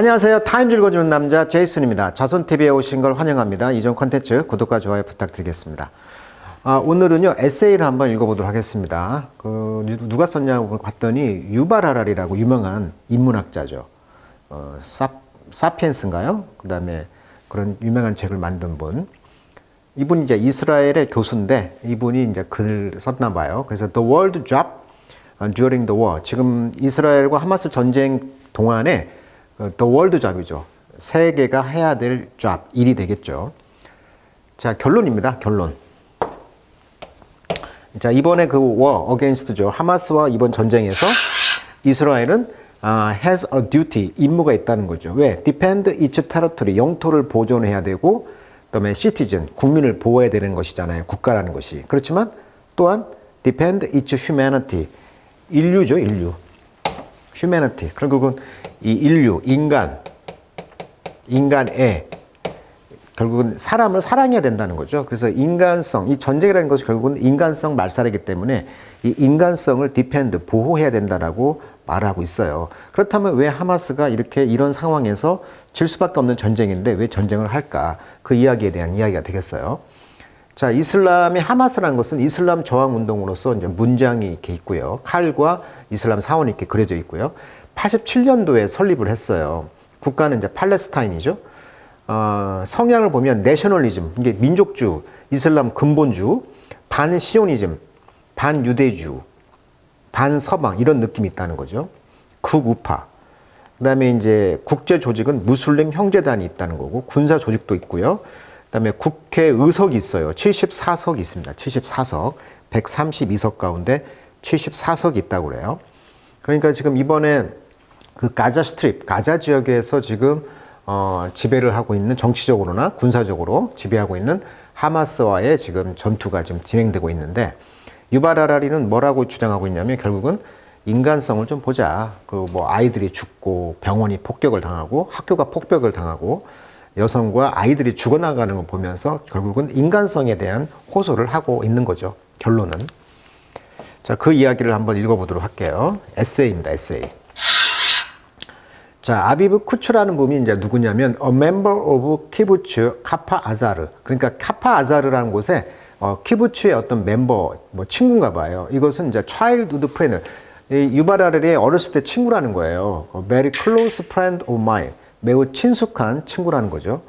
안녕하세요. 타임 읽어주는 남자 제이슨입니다. 자손TV에 오신 걸 환영합니다. 이전 컨텐츠 구독과 좋아요 부탁드리겠습니다. 오늘은요 에세이를 한번 읽어보도록 하겠습니다. 누가 썼냐고 봤더니 유발 하라리라고 유명한 인문학자죠. 사피엔스인가요? 그 다음에 그런 유명한 책을 만든 분. 이분이 이제 이스라엘의 교수인데 이분이 이제 글을 썼나 봐요. 그래서 The World Job During the War. 지금 이스라엘과 하마스 전쟁 동안에 The World Job이죠. 세계가 해야 될 job, 일이 되겠죠. 자, 결론입니다. 결론. 자, 이번에 그 war against죠. 하마스와 이번 전쟁에서 이스라엘은 has a duty, 임무가 있다는 거죠. 왜? Defend its territory, 영토를 보존해야 되고, 그다음에 citizen, 국민을 보호해야 되는 것이잖아요. 국가라는 것이. 그렇지만 또한 defend its humanity, 인류죠, 인류. humanity. 결국은 이 인류, 인간의 결국은 사람을 사랑해야 된다는 거죠. 그래서 인간성, 이 전쟁이라는 것이 결국은 인간성 말살이기 때문에 이 인간성을 디펜드, 보호해야 된다라고 말하고 있어요. 그렇다면 왜 하마스가 이런 상황에서 질 수밖에 없는 전쟁인데 왜 전쟁을 할까? 그 이야기에 대한 이야기가 되겠어요. 자, 이슬람의 하마스라는 것은 이슬람 저항 운동으로서 이제 문장이 이렇게 있고요. 칼과 이슬람 사원이 이렇게 그려져 있고요. 87년도에 설립을 했어요. 국가는 이제 팔레스타인이죠. 성향을 보면 내셔널리즘, 이게 민족주, 이슬람 근본주, 반시오니즘, 반유대주, 반서방 이런 느낌이 있다는 거죠. 극우파. 그다음에 이제 국제 조직은 무슬림 형제단이 있다는 거고 군사 조직도 있고요. 그다음에 국회 의석이 있어요. 74석이 있습니다. 74석. 132석 가운데 74석이 있다고 그래요. 그러니까 지금 이번에 그 가자 스트립, 가자 지역에서 지금 지배를 하고 있는 정치적으로나 군사적으로 지배하고 있는 하마스와의 지금 전투가 지금 진행되고 있는데 유발 하라리는 뭐라고 주장하고 있냐면 결국은 인간성을 좀 보자. 아이들이 죽고 병원이 폭격을 당하고 학교가 폭격을 당하고 여성과 아이들이 죽어나가는 걸 보면서 결국은 인간성에 대한 호소를 하고 있는 거죠. 결론은. 자, 그 이야기를 한번 읽어보도록 할게요. 에세이입니다. 에세이. 자, 아비브 쿠츠라는 분이 이제 누구냐면 a member of 키부츠 카파 아자르. 그러니까 카파 아자르라는 곳에 키부츠의 어떤 멤버, 친구인가 봐요. 이것은 이제 childhood friend. 유발 하라리의 어렸을 때 친구라는 거예요. very close friend of mine. 매우 친숙한 친구라는 거죠.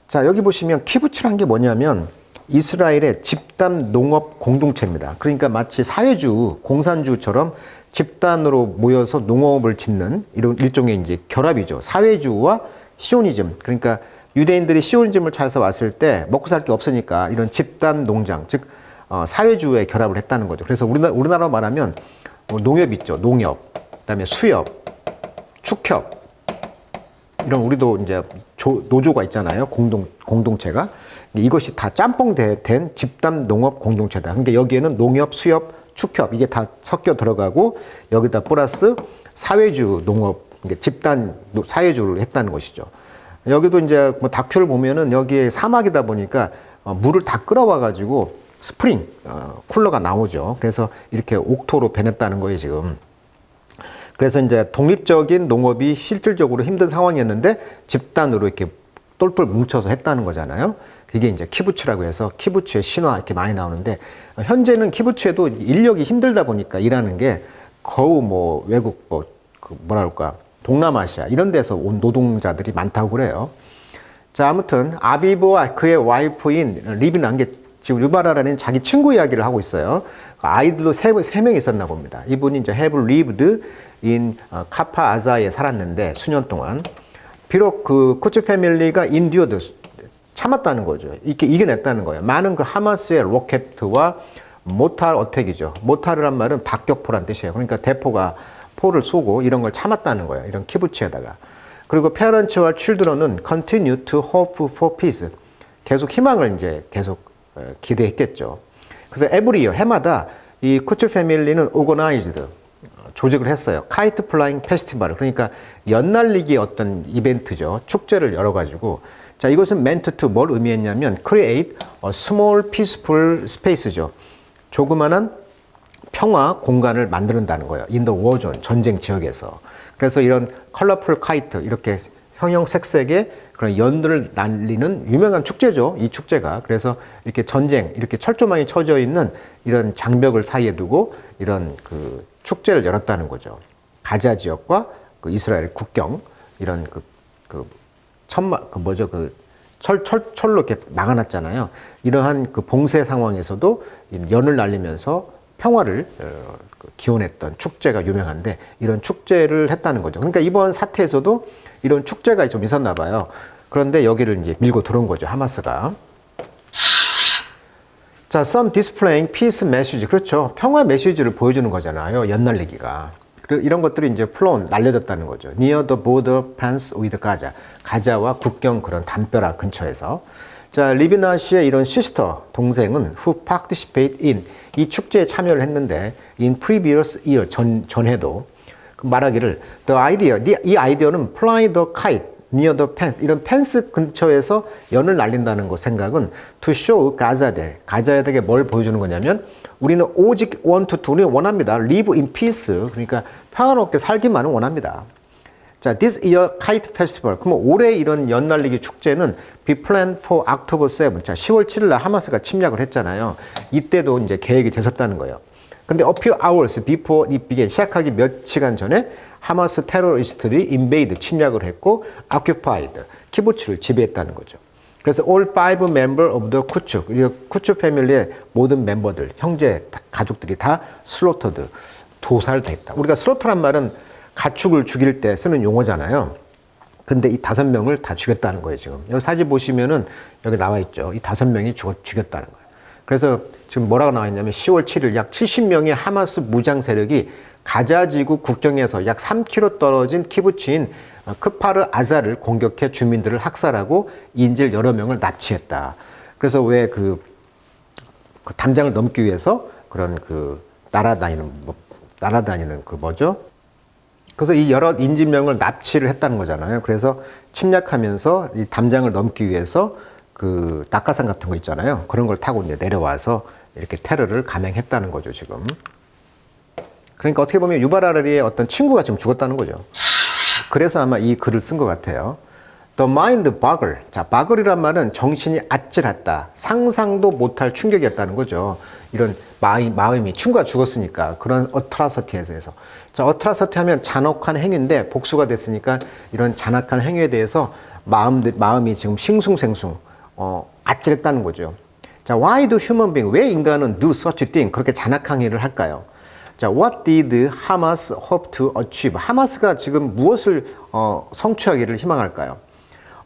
자, 여기 보시면 키부츠라는 게 뭐냐면 이스라엘의 집단 농업 공동체입니다. 그러니까 마치 사회주, 공산주처럼 집단으로 모여서 농업을 짓는 이런 일종의 이제 결합이죠. 사회주와 시오니즘. 그러니까 유대인들이 시오니즘을 찾아서 왔을 때 먹고 살 게 없으니까 이런 집단 농장, 즉 사회주의 결합을 했다는 거죠. 그래서 우리나라로 말하면 농협 있죠. 농협, 그다음에 수협, 축협. 이런 우리도 이제 노조가 있잖아요. 공동체가. 이것이 다 짬뽕된 집단 농업 공동체다. 그러니까 여기에는 농협, 수협, 축협 이게 다 섞여 들어가고 여기다 플러스 사회주 농업, 집단 사회주를 했다는 것이죠. 여기도 이제 다큐를 보면은 여기에 사막이다 보니까 물을 다 끌어와 가지고 스프링 쿨러가 나오죠. 그래서 이렇게 옥토로 변했다는 거예요, 지금. 그래서 이제 독립적인 농업이 실질적으로 힘든 상황이었는데 집단으로 이렇게 똘똘 뭉쳐서 했다는 거잖아요. 그게 이제 키부츠라고 해서 키부츠의 신화 이렇게 많이 나오는데 현재는 키부츠에도 인력이 힘들다 보니까 일하는 게 거의 외국 동남아시아 이런 데서 온 노동자들이 많다고 그래요. 자, 아무튼 아비브와 그의 와이프인 리브는 게 지금 유발 하라리는 자기 친구 이야기를 하고 있어요. 아이들도 세 명이 있었나 봅니다. 이분이 이제 have lived in 카파 아자에 살았는데 수년 동안 비록 그 쿠츠 패밀리가 endured 참았다는 거죠. 이렇게 이겨냈다는 거예요. 많은 그 하마스의 로켓과 모탈 어택이죠. 모탈이란 말은 박격포란 뜻이에요. 그러니까 대포가 포를 쏘고 이런 걸 참았다는 거예요. 이런 키부츠에다가. 그리고 페런츠와 칠드런은 continue to hope for peace. 계속 희망을 이제 계속 기대했겠죠. 그래서 every year 해마다 이 쿠츠 패밀리는 organized 조직을 했어요. 카이트 플라잉 페스티벌. 그러니까 연날리기 어떤 이벤트죠. 축제를 열어가지고 자, 이것은 meant to 뭘 의미했냐면 create a small peaceful space죠. 조그만한 평화 공간을 만든다는 거예요. in the war zone, 전쟁 지역에서. 그래서 이런 컬러풀 카이트, 이렇게 형형색색의 그런 연들을 날리는 유명한 축제죠. 이 축제가. 그래서 이렇게 전쟁, 이렇게 철조망이 쳐져 있는 이런 장벽을 사이에 두고 이런 그 축제를 열었다는 거죠. 가자 지역과 그 이스라엘 국경, 이런 철로 이렇게 막아놨잖아요. 이러한 그 봉쇄 상황에서도 연을 날리면서 평화를 기원했던 축제가 유명한데 이런 축제를 했다는 거죠. 그러니까 이번 사태에서도 이런 축제가 좀 있었나 봐요. 그런데 여기를 이제 밀고 들어온 거죠. 하마스가. 자, some displaying peace message. 그렇죠. 평화 메시지를 보여주는 거잖아요. 연 날리기가. 이런 것들이 이제 flown, 날려졌다는 거죠. Near the border fence with Gaza. 가자와 국경 그런 담벼락 근처에서. 자, 리비나 씨의 이런 시스터, 동생은 who participate in 이 축제에 참여를 했는데 in previous year, 전해도 말하기를 the idea, 이 아이디어는 fly the kite near the fence, 이런 펜스 근처에서 연을 날린다는 거 생각은 to show 가자에게 뭘 보여주는 거냐면 우리는 오직 우리는 원합니다. live in peace, 그러니까 평화롭게 살기만을 원합니다. 자, this year kite festival. 그럼 올해 이런 연 날리기 축제는 be planned for October 7. 자, 10월 7일 날 하마스가 침략을 했잖아요. 이때도 이제 계획이 됐었다는 거예요. 근데 a few hours before it began, 시작하기 몇 시간 전에 하마스 테러리스트들이 invade, 침략을 했고 occupied, 키부츠를 지배했다는 거죠. 그래서 all five members of the 쿠츠, 그리고 쿠츠 패밀리의 모든 멤버들, 형제 가족들이 다 slaughtered, 도살됐다. 우리가 slaught란 말은 가축을 죽일 때 쓰는 용어잖아요. 근데 이 5명을 다 죽였다는 거예요, 지금. 여기 사진 보시면은 여기 나와 있죠. 이 5명이 죽였다는 거예요. 그래서 지금 뭐라고 나와 있냐면 10월 7일 약 70명의 하마스 무장 세력이 가자지구 국경에서 약 3km 떨어진 키부츠인 크파르 아자를 공격해 주민들을 학살하고 인질 여러 명을 납치했다. 그래서 왜 그 담장을 넘기 위해서 그런 날아다니는 그 뭐죠? 그래서 이 여러 인질명을 납치를 했다는 거잖아요. 그래서 침략하면서 이 담장을 넘기 위해서 그 낙하산 같은 거 있잖아요. 그런 걸 타고 이제 내려와서 이렇게 테러를 감행했다는 거죠, 지금. 그러니까 어떻게 보면 유발 하라리의 어떤 친구가 지금 죽었다는 거죠. 그래서 아마 이 글을 쓴 것 같아요. The mind boggle. 자, boggle이란 말은 정신이 아찔했다. 상상도 못할 충격이었다는 거죠. 이런 마음이 친구가 죽었으니까 그런 atrocity에서. 자, atrocity 하면 잔혹한 행위인데 복수가 됐으니까 이런 잔악한 행위에 대해서 마음이 지금 싱숭생숭 아찔했다는 거죠. 자, why do human beings, 왜 인간은 do such thing, 그렇게 잔악한 일을 할까요? 자, what did Hamas hope to achieve? 하마스가 지금 무엇을 성취하기를 희망할까요?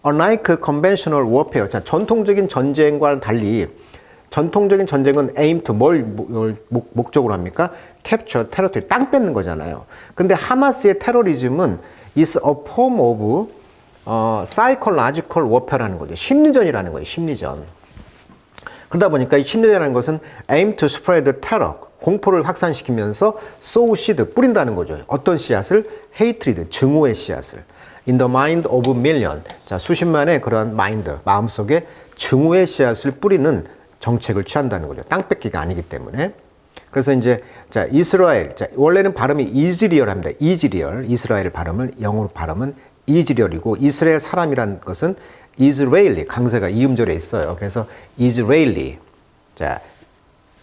Unlike conventional warfare, 자, 전통적인 전쟁과는 달리 전통적인 전쟁은 aim to 뭘 목적으로 합니까? capture, territory, 땅 뺏는 거잖아요. 근데 하마스의 테러리즘은 is a form of psychological warfare라는 거죠. 심리전이라는 거예요. 심리전. 그러다 보니까 이 심리전이라는 것은 aim to spread terror, 공포를 확산시키면서 sow seed, 뿌린다는 거죠. 어떤 씨앗을? hatred, 증오의 씨앗을. in the mind of million, 자, 수십만의 그런 mind, 마음속에 증오의 씨앗을 뿌리는 정책을 취한다는 거죠. 땅 뺏기가 아니기 때문에. 그래서 이제 자, 이스라엘, 자, 원래는 발음이 이즈리얼합니다. 이즈리얼, 이스라엘 발음을 영어로 발음은 이즈리얼이고 이스라엘 사람이란 것은 이스라엘리, 강세가 이음절에 있어요. 그래서 이스라엘리, 자,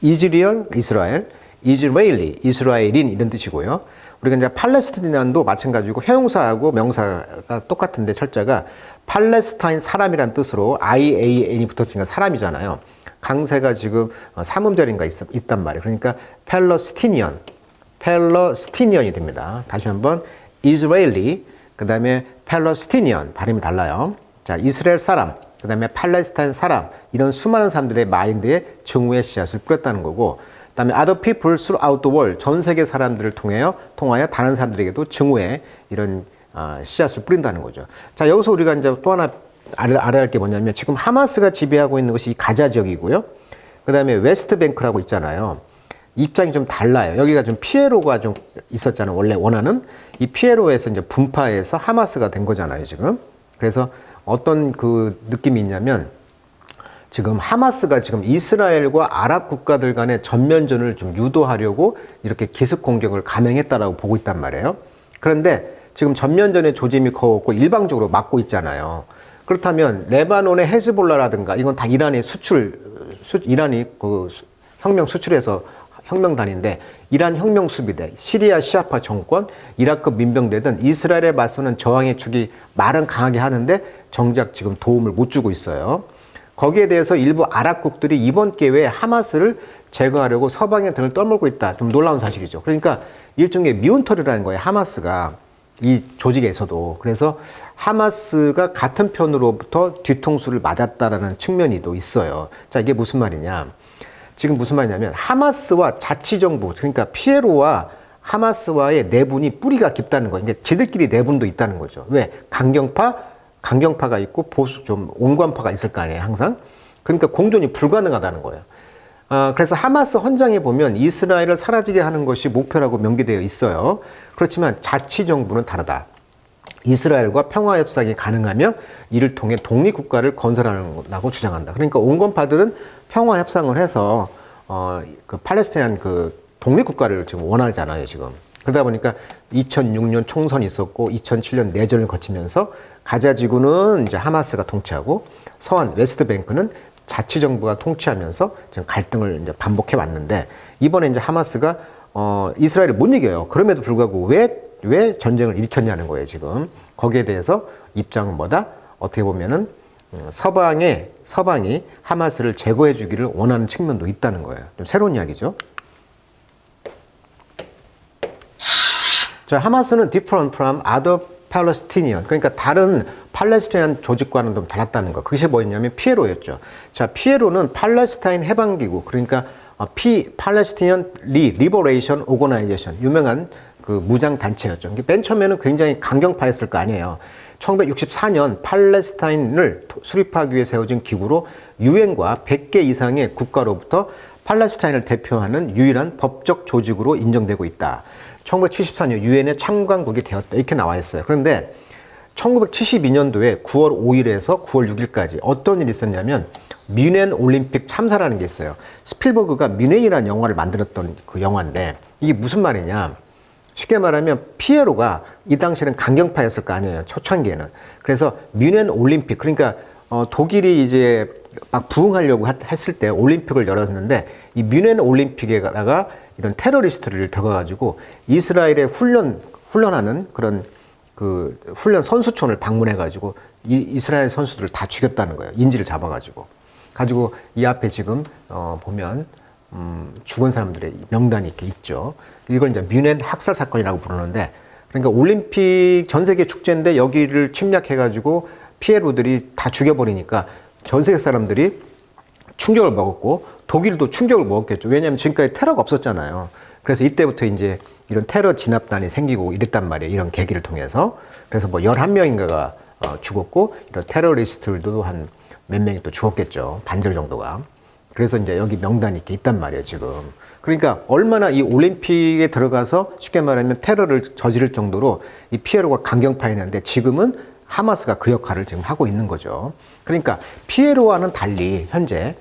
이즈리얼, 이스라엘, 이스라엘리, 이스라엘인 이런 뜻이고요. 우리가 이제 팔레스타인도 마찬가지고 형용사하고 명사가 똑같은데 철자가 팔레스타인 사람이란 뜻으로 IAN이 붙었으니까 사람이잖아요. 강세가 지금 삼음절인가 있단 말이에요. 그러니까 팔레스티니언이 됩니다. 다시 한번 이스라엘리, 그 다음에 팔레스티니언, 발음이 달라요. 자, 이스라엘 사람, 그 다음에 팔레스타인 사람, 이런 수많은 사람들의 마인드에 증오의 씨앗을 뿌렸다는 거고, 그 다음에 other people throughout the world, 전 세계 사람들을 통하여 다른 사람들에게도 증오의 이런 씨앗을 뿌린다는 거죠. 자, 여기서 우리가 이제 또 하나 알아야 할 게 뭐냐면 지금 하마스가 지배하고 있는 것이 이 가자 지역이고요. 그 다음에 웨스트뱅크라고 있잖아요. 입장이 좀 달라요. 여기가 좀 피에로가 좀 있었잖아요. 원래 원하는 이 피에로에서 이제 분파해서 하마스가 된 거잖아요, 지금. 그래서 어떤 그 느낌이 있냐면 지금 하마스가 지금 이스라엘과 아랍 국가들 간의 전면전을 좀 유도하려고 이렇게 기습 공격을 감행했다라고 보고 있단 말이에요. 그런데 지금 전면전의 조짐이 거의 없고 일방적으로 막고 있잖아요. 그렇다면 레바논의 헤즈볼라라든가 이건 다 이란의 이란이 그 혁명 수출해서 혁명단인데 이란 혁명 수비대, 시리아 시아파 정권, 이라크 민병대든 이스라엘에 맞서는 저항의 축이 말은 강하게 하는데 정작 지금 도움을 못 주고 있어요. 거기에 대해서 일부 아랍국들이 이번 기회에 하마스를 제거하려고 서방의 등을 떠밀고 있다. 좀 놀라운 사실이죠. 그러니까 일종의 미운털이라는 거예요. 하마스가 이 조직에서도. 그래서 하마스가 같은 편으로부터 뒤통수를 맞았다라는 측면이 또 있어요. 자, 이게 무슨 말이냐. 지금 무슨 말이냐면 하마스와 자치정부, 그러니까 피에로와 하마스와의 내분이 뿌리가 깊다는 거예요. 그러니까 지들끼리 내분도 있다는 거죠. 왜? 강경파가 있고 보수 좀 온건파가 있을 거 아니에요, 항상. 그러니까 공존이 불가능하다는 거예요. 그래서 하마스 헌장에 보면 이스라엘을 사라지게 하는 것이 목표라고 명기되어 있어요. 그렇지만 자치정부는 다르다. 이스라엘과 평화협상이 가능하며 이를 통해 독립국가를 건설하라고 주장한다. 그러니까 온건파들은 평화협상을 해서 그 팔레스타인 그 독립국가를 지금 원하잖아요, 지금. 그러다 보니까 2006년 총선이 있었고 2007년 내전을 거치면서 가자 지구는 이제 하마스가 통치하고 서한 웨스트뱅크는 자치정부가 통치하면서 지금 갈등을 이제 반복해 왔는데 이번에 이제 하마스가 이스라엘을 못 이겨요. 그럼에도 불구하고 왜 전쟁을 일으켰냐는 거예요, 지금. 거기에 대해서 입장은 뭐다? 어떻게 보면은 서방이 하마스를 제거해 주기를 원하는 측면도 있다는 거예요. 좀 새로운 이야기죠. 자, 하마스는 different from other Palestinian. 그러니까 다른 팔레스타인 조직과는 좀 달랐다는 거. 그것이 뭐였냐면 피에로였죠. 자, 피에로는 팔레스타인 해방기구. 그러니까 Palestinian Liberation Organization. 유명한 그 무장 단체였죠. 맨 처음에는 굉장히 강경파였을 거 아니에요. 1964년 팔레스타인을 수립하기 위해 세워진 기구로 유엔과 100개 이상의 국가로부터 팔레스타인을 대표하는 유일한 법적 조직으로 인정되고 있다. 1974년 유엔의 참관국이 되었다. 이렇게 나와 있어요. 그런데 1972년도에 9월 5일에서 9월 6일까지 어떤 일이 있었냐면 뮌헨 올림픽 참사라는 게 있어요. 스필버그가 뮌헨이라는 영화를 만들었던 그 영화인데 이게 무슨 말이냐. 쉽게 말하면 피에로가 이 당시에는 강경파였을 거 아니에요. 초창기에는. 그래서 뮌헨 올림픽, 그러니까 독일이 이제 막 부응하려고 했을 때 올림픽을 열었는데 이 뮌헨 올림픽에다가 이런 테러리스트를 들어가가지고 이스라엘에 훈련하는 그런 그 훈련 선수촌을 방문해가지고 이스라엘 선수들을 다 죽였다는 거예요. 인질을 잡아가지고. 가지고 이 앞에 지금 보면 죽은 사람들의 명단이 이렇게 있죠. 이걸 이제 뮌헨 학살 사건이라고 부르는데, 그러니까 올림픽 전 세계 축제인데 여기를 침략해가지고 피에로들이 다 죽여버리니까 전 세계 사람들이 충격을 먹었고 독일도 충격을 먹었겠죠. 왜냐하면 지금까지 테러가 없었잖아요. 그래서 이때부터 이제 이런 테러 진압단이 생기고 이랬단 말이에요. 이런 계기를 통해서. 그래서 뭐 11명인가가 죽었고 이런 테러리스트들도 한 몇 명이 또 죽었겠죠. 반절 정도가. 그래서 이제 여기 명단이 이렇게 있단 말이에요, 지금. 그러니까 얼마나 이 올림픽에 들어가서 쉽게 말하면 테러를 저지를 정도로 이 피에로가 강경파였는데 지금은 하마스가 그 역할을 지금 하고 있는 거죠. 그러니까 피에로와는 달리 현재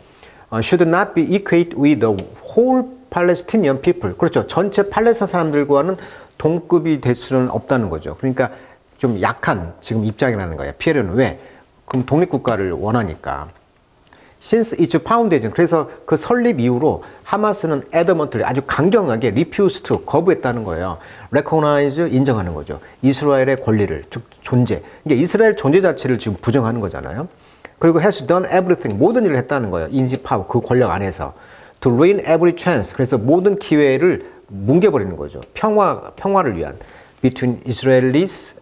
should not be equated with the whole Palestinian people. 그렇죠. 전체 팔레스타인 사람들과는 동급이 될 수는 없다는 거죠. 그러니까 좀 약한 지금 입장이라는 거예요. 피에로는 왜? 그럼 독립국가를 원하니까. Since its foundation, 그래서 그 설립 이후로 하마스는 adamantly 아주 강경하게 refused to 거부했다는 거예요. recognize 인정하는 거죠. 이스라엘의 권리를, 즉 존재. 그러니까 이스라엘 존재 자체를 지금 부정하는 거잖아요. 그리고 has done everything, 모든 일을 했다는 거예요. 인지 파워, 그 권력 안에서. to ruin every chance, 그래서 모든 기회를 뭉개버리는 거죠. 평화를 위한. between Israelis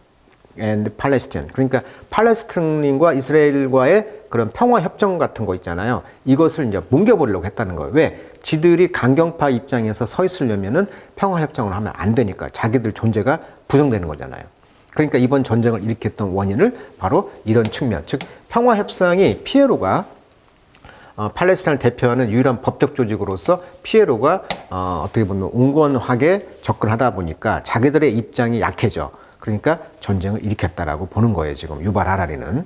and Palestine. 그러니까 팔레스타인과 이스라엘과의 그런 평화 협정 같은 거 있잖아요. 이것을 이제 뭉개버리려고 했다는 거예요. 왜? 지들이 강경파 입장에서 서 있으려면은 평화 협정을 하면 안 되니까 자기들 존재가 부정되는 거잖아요. 그러니까 이번 전쟁을 일으켰던 원인을 바로 이런 측면, 즉 평화 협상이 피에로가 팔레스타인을 대표하는 유일한 법적 조직으로서 피에로가 어떻게 보면 온건하게 접근하다 보니까 자기들의 입장이 약해져. 그러니까 전쟁을 일으켰다라고 보는 거예요, 지금 유발 하라리는.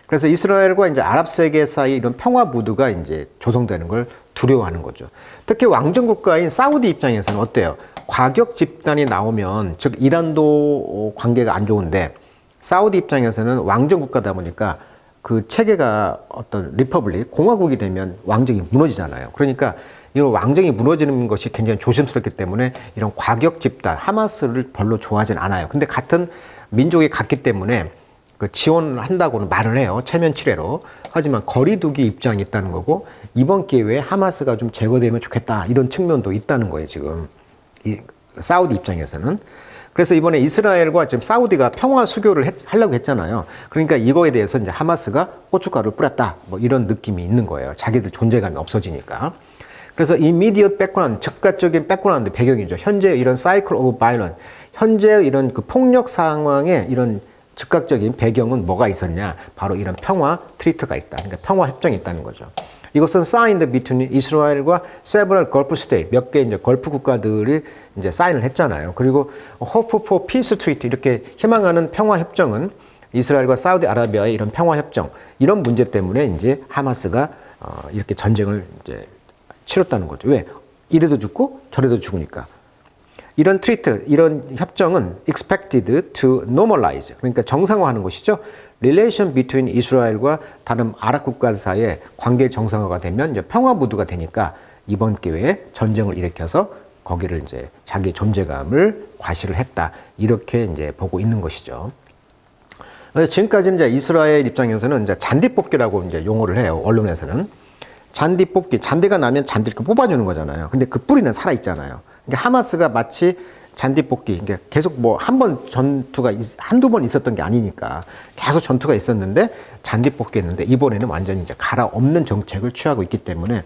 그래서 이스라엘과 이제 아랍 세계 사이 이런 평화 무드가 이제 조성되는 걸 두려워하는 거죠. 특히 왕정 국가인 사우디 입장에서는 어때요? 과격 집단이 나오면, 즉 이란도 관계가 안 좋은데 사우디 입장에서는 왕정 국가다 보니까 그 체계가 어떤 리퍼블릭, 공화국이 되면 왕정이 무너지잖아요. 그러니까 이런 왕정이 무너지는 것이 굉장히 조심스럽기 때문에 이런 과격 집단, 하마스를 별로 좋아하진 않아요. 근데 같은 민족이 같기 때문에 그 지원을 한다고는 말을 해요. 체면 치레로. 하지만 거리두기 입장이 있다는 거고, 이번 기회에 하마스가 좀 제거되면 좋겠다, 이런 측면도 있다는 거예요, 지금. 이 사우디 입장에서는. 그래서 이번에 이스라엘과 지금 사우디가 평화 수교를 하려고 했잖아요. 그러니까 이거에 대해서 이제 하마스가 고춧가루를 뿌렸다, 뭐 이런 느낌이 있는 거예요. 자기들 존재감이 없어지니까. 그래서 이미디어 백그라운드, 즉각적인 백그라운드, 배경이죠. 현재 이런 사이클 오브 바이런, 현재 이런 그 폭력 상황에 이런 즉각적인 배경은 뭐가 있었냐? 바로 이런 평화 트리트가 있다. 그러니까 평화 협정이 있다는 거죠. 이것은 signed between 이스라엘과 several Gulf state, 몇 개 이제 걸프 국가들이 이제 사인을 했잖아요. 그리고 hope for peace treaty, 이렇게 희망하는 평화 협정은 이스라엘과 사우디아라비아의 이런 평화 협정, 이런 문제 때문에 이제 하마스가 이렇게 전쟁을 이제 치렀다는 거죠. 왜? 이래도 죽고 저래도 죽으니까. 이런 트리트, 이런 협정은 expected to normalize, 그러니까 정상화하는 것이죠. relation between 이스라엘과 다른 아랍 국가 사이의 관계 정상화가 되면 이제 평화 무드가 되니까 이번 기회에 전쟁을 일으켜서 거기를 이제 자기 존재감을 과시를 했다, 이렇게 이제 보고 있는 것이죠. 지금까지 이제 이스라엘 입장에서는 이제 잔디 뽑기라고 이제 용어를 해요. 언론에서는 잔디 뽑기, 잔디가 나면 잔디를 뽑아주는 거잖아요. 근데 그 뿌리는 살아 있잖아요. 그러니까 하마스가 마치 잔디 뽑기, 그러니까 계속 뭐 한 번 전투가 한두 번 있었던 게 아니니까 계속 전투가 있었는데 잔디 뽑기 했는데, 이번에는 완전히 이제 갈아엎는 정책을 취하고 있기 때문에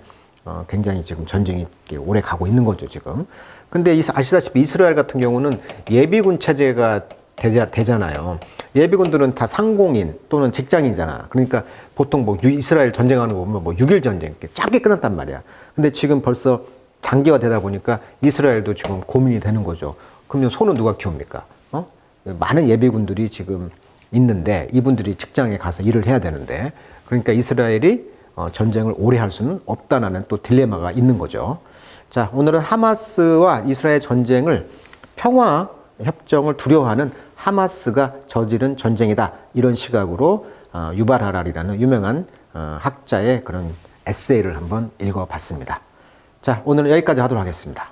굉장히 지금 전쟁이 오래 가고 있는 거죠, 지금. 근데 아시다시피 이스라엘 같은 경우는 예비군 체제가 되잖아요. 예비군들은 다 상공인 또는 직장인이잖아. 그러니까 보통 뭐 이스라엘 전쟁하는 거 보면 뭐 6.1 전쟁 이렇게 짧게 끝났단 말이야. 근데 지금 벌써 장기화 되다 보니까 이스라엘도 지금 고민이 되는 거죠. 그러면 소는 누가 키웁니까? 많은 예비군들이 지금 있는데 이분들이 직장에 가서 일을 해야 되는데, 그러니까 이스라엘이 전쟁을 오래 할 수는 없다는 또 딜레마가 있는 거죠. 자, 오늘은 하마스와 이스라엘 전쟁을, 평화 협정을 두려워하는 하마스가 저지른 전쟁이다, 이런 시각으로 유발 하랄이라는 유명한 학자의 그런 에세이를 한번 읽어봤습니다. 자, 오늘은 여기까지 하도록 하겠습니다.